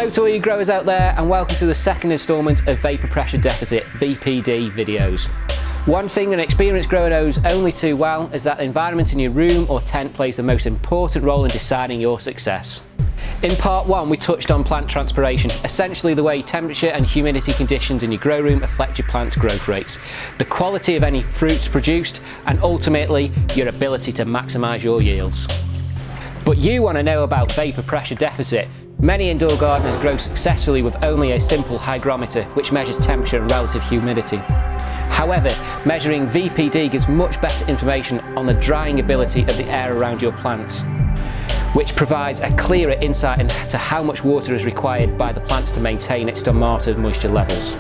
Hello to all you growers out there, and welcome to the second instalment of Vapor Pressure Deficit (VPD) videos. One thing an experienced grower knows only too well is that the environment in your room or tent plays the most important role in deciding your success. In part 1 we touched on plant transpiration, essentially the way temperature and humidity conditions in your grow room affect your plant's growth rates, the quality of any fruits produced, and ultimately your ability to maximise your yields. But you want to know about vapor pressure deficit. Many indoor gardeners grow successfully with only a simple hygrometer which measures temperature and relative humidity. However, measuring VPD gives much better information on the drying ability of the air around your plants, which provides a clearer insight into how much water is required by the plants to maintain its stomata moisture levels.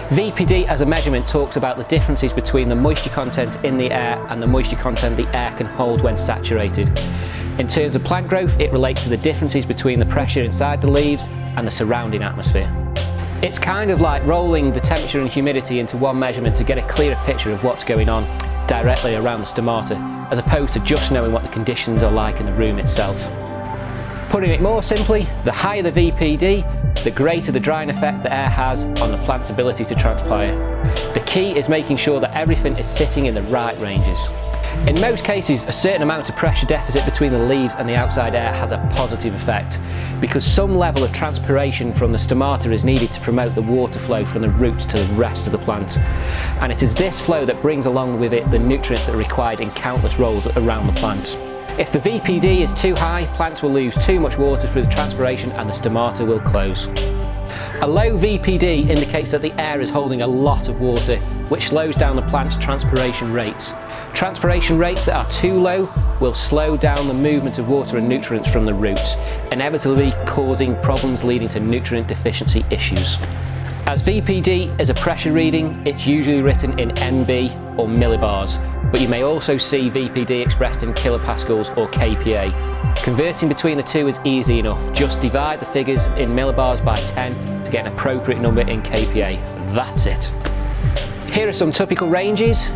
VPD as a measurement talks about the differences between the moisture content in the air and the moisture content the air can hold when saturated. In terms of plant growth, it relates to the differences between the pressure inside the leaves and the surrounding atmosphere. It's kind of like rolling the temperature and humidity into one measurement to get a clearer picture of what's going on directly around the stomata, as opposed to just knowing what the conditions are like in the room itself. Putting it more simply, the higher the VPD, the greater the drying effect the air has on the plant's ability to transpire. The key is making sure that everything is sitting in the right ranges. In most cases, a certain amount of pressure deficit between the leaves and the outside air has a positive effect, because some level of transpiration from the stomata is needed to promote the water flow from the roots to the rest of the plant. And it is this flow that brings along with it the nutrients that are required in countless roles around the plant. If the VPD is too high, plants will lose too much water through the transpiration and the stomata will close. A low VPD indicates that the air is holding a lot of water, which slows down the plant's transpiration rates. Transpiration rates that are too low will slow down the movement of water and nutrients from the roots, inevitably causing problems leading to nutrient deficiency issues. As VPD is a pressure reading, it's usually written in MB or millibars, but you may also see VPD expressed in kilopascals or kPa. Converting between the two is easy enough. Just divide the figures in millibars by 10 to get an appropriate number in kPa. That's it. Here are some typical ranges.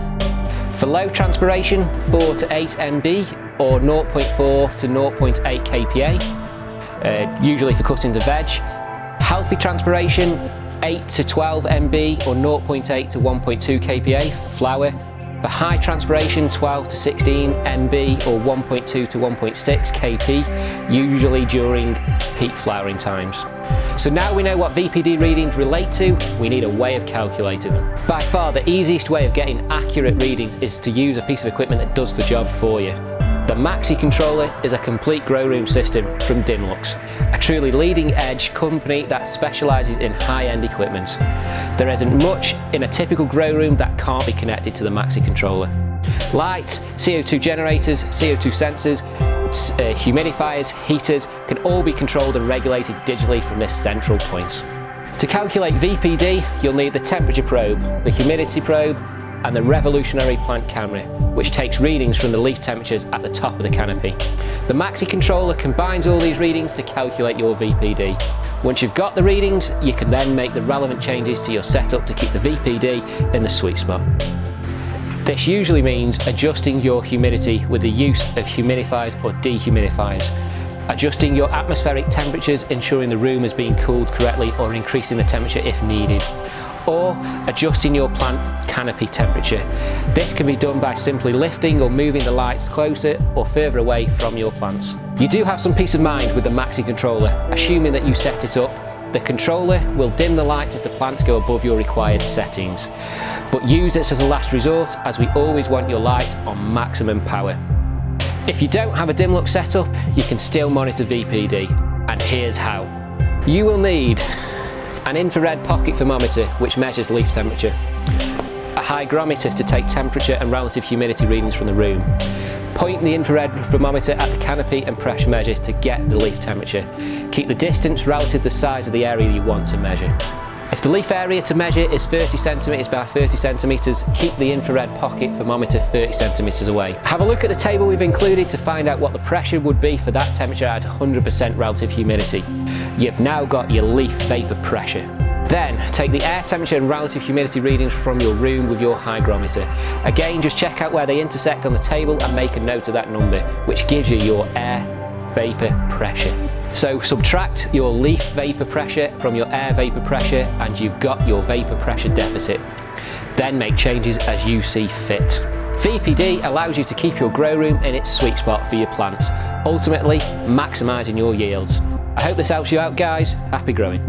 For low transpiration, 4 to 8 MB or 0.4 to 0.8 kPa, usually for cuttings of veg. Healthy transpiration, 8 to 12 MB or 0.8 to 1.2 kPa for flower. For high transpiration, 12 to 16 MB or 1.2 to 1.6 kP, usually during peak flowering times. So now we know what VPD readings relate to, we need a way of calculating them. By far the easiest way of getting accurate readings is to use a piece of equipment that does the job for you. The Maxi controller is a complete grow room system from Dinlux, a truly leading edge company that specialises in high-end equipment. There isn't much in a typical grow room that can't be connected to the Maxi controller. Lights, CO2 generators, CO2 sensors, humidifiers, heaters can all be controlled and regulated digitally from this central point. To calculate VPD, you'll need the temperature probe, the humidity probe, and the revolutionary plant camera, which takes readings from the leaf temperatures at the top of the canopy. The Maxi controller combines all these readings to calculate your VPD. Once you've got the readings, you can then make the relevant changes to your setup to keep the VPD in the sweet spot. This usually means adjusting your humidity with the use of humidifiers or dehumidifiers, adjusting your atmospheric temperatures, ensuring the room is being cooled correctly, or increasing the temperature if needed, or adjusting your plant canopy temperature. This can be done by simply lifting or moving the lights closer or further away from your plants. You do have some peace of mind with the Maxi controller, assuming that you set it up. The controller will dim the lights if the plants go above your required settings, but use this as a last resort, as we always want your light on maximum power. If you don't have a Dinlux setup, you can still monitor VPD, and here's how. You will need an infrared pocket thermometer which measures leaf temperature, a hygrometer to take temperature and relative humidity readings from the room. Point the infrared thermometer at the canopy and pressure measure to get the leaf temperature. Keep the distance relative to the size of the area you want to measure. If the leaf area to measure is 30 cm by 30 cm, keep the infrared pocket thermometer 30 cm away. Have a look at the table we've included to find out what the pressure would be for that temperature at 100% relative humidity. You've now got your leaf vapor pressure. Then take the air temperature and relative humidity readings from your room with your hygrometer. Again, just check out where they intersect on the table and make a note of that number, which gives you your air vapor pressure. So subtract your leaf vapor pressure from your air vapor pressure and you've got your vapor pressure deficit. Then make changes as you see fit. VPD allows you to keep your grow room in its sweet spot for your plants, ultimately maximising your yields. I hope this helps you out guys. Happy growing.